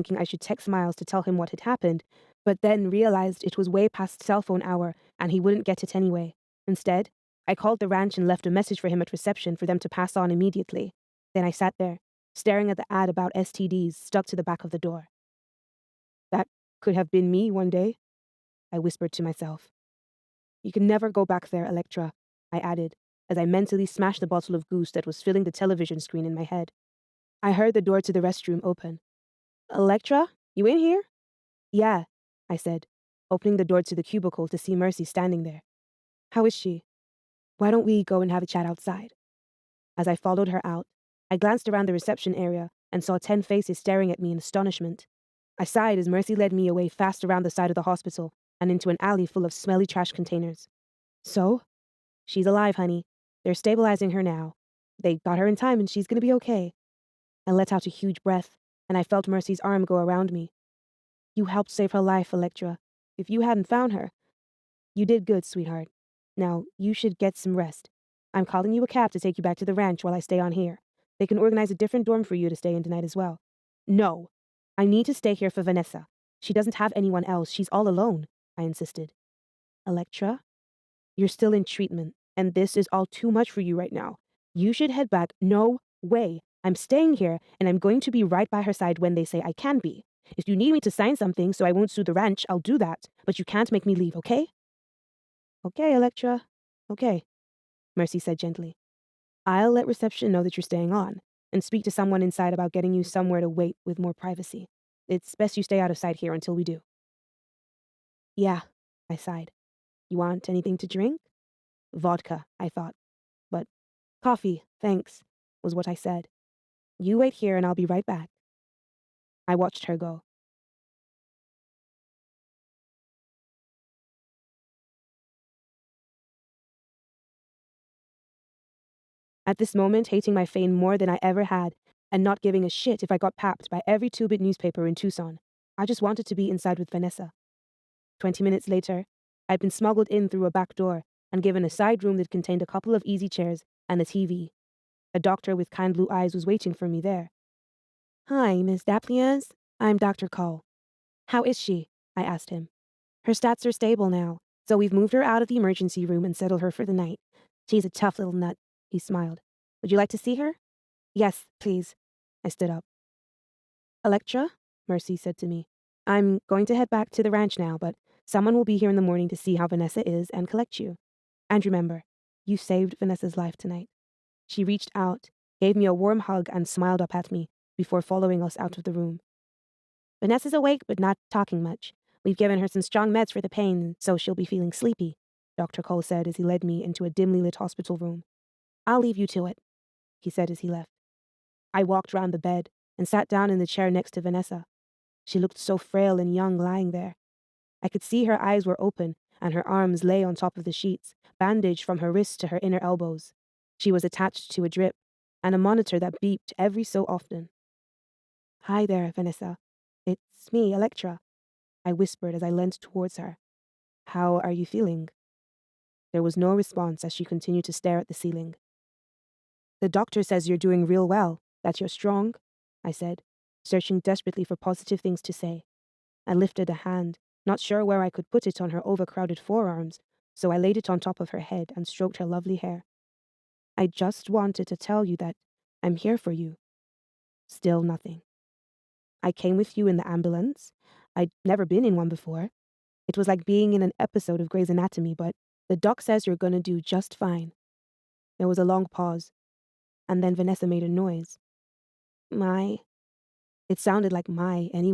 thinking I should text Miles to tell him what had happened, but then realized it was way past cell phone hour and he wouldn't get it anyway. Instead, I called the ranch and left a message for him at reception for them to pass on immediately. Then I sat there, staring at the ad about STDs stuck to the back of the door. That could have been me one day, I whispered to myself. You can never go back there, Electra, I added, as I mentally smashed the bottle of goose that was filling the television screen in my head. I heard the door to the restroom open. Electra, you in here? Yeah, I said, opening the door to the cubicle to see Mercy standing there. How is she? Why don't we go and have a chat outside? As I followed her out, I glanced around the reception area and saw 10 faces staring at me in astonishment. I sighed as Mercy led me away fast around the side of the hospital and into an alley full of smelly trash containers. So? She's alive, honey. They're stabilizing her now. They got her in time and she's gonna be okay. I let out a huge breath, and I felt Mercy's arm go around me. You helped save her life, Electra. If you hadn't found her, you did good, sweetheart. Now, you should get some rest. I'm calling you a cab to take you back to the ranch while I stay on here. They can organize a different dorm for you to stay in tonight as well. No. I need to stay here for Vanessa. She doesn't have anyone else. She's all alone, I insisted. Electra? You're still in treatment, and this is all too much for you right now. You should head back. No way. I'm staying here, and I'm going to be right by her side when they say I can be. If you need me to sign something so I won't sue the ranch, I'll do that, but you can't make me leave, okay? Okay, Electra. Okay, Mercy said gently. I'll let reception know that you're staying on, and speak to someone inside about getting you somewhere to wait with more privacy. It's best you stay out of sight here until we do. Yeah, I sighed. You want anything to drink? Vodka, I thought. But coffee, thanks, was what I said. You wait here and I'll be right back. I watched her go. At this moment, hating my fame more than I ever had, and not giving a shit if I got papped by every two-bit newspaper in Tucson. I just wanted to be inside with Vanessa. 20 minutes later, I'd been smuggled in through a back door and given a side room that contained a couple of easy chairs and a TV. A doctor with kind blue eyes was waiting for me there. Hi, Miss Daplians. I'm Dr. Cole. How is she? I asked him. Her stats are stable now, so we've moved her out of the emergency room and settled her for the night. She's a tough little nut, he smiled. Would you like to see her? Yes, please. I stood up. Electra? Mercy said to me. I'm going to head back to the ranch now, but someone will be here in the morning to see how Vanessa is and collect you. And remember, you saved Vanessa's life tonight. She reached out, gave me a warm hug, and smiled up at me before following us out of the room. Vanessa's awake but not talking much. We've given her some strong meds for the pain, so she'll be feeling sleepy, Dr. Cole said as he led me into a dimly lit hospital room. I'll leave you to it, he said as he left. I walked round the bed and sat down in the chair next to Vanessa. She looked so frail and young lying there. I could see her eyes were open and her arms lay on top of the sheets, bandaged from her wrists to her inner elbows. She was attached to a drip and a monitor that beeped every so often. Hi there, Vanessa. It's me, Electra, I whispered as I leant towards her. How are you feeling? There was no response as she continued to stare at the ceiling. The doctor says you're doing real well, that you're strong, I said, searching desperately for positive things to say. I lifted a hand, not sure where I could put it on her overcrowded forearms, so I laid it on top of her head and stroked her lovely hair. I just wanted to tell you that I'm here for you. Still nothing. I came with you in the ambulance. I'd never been in one before. It was like being in an episode of Grey's Anatomy, but the doc says you're gonna do just fine. There was a long pause, and then Vanessa made a noise. My. It sounded like my anyway.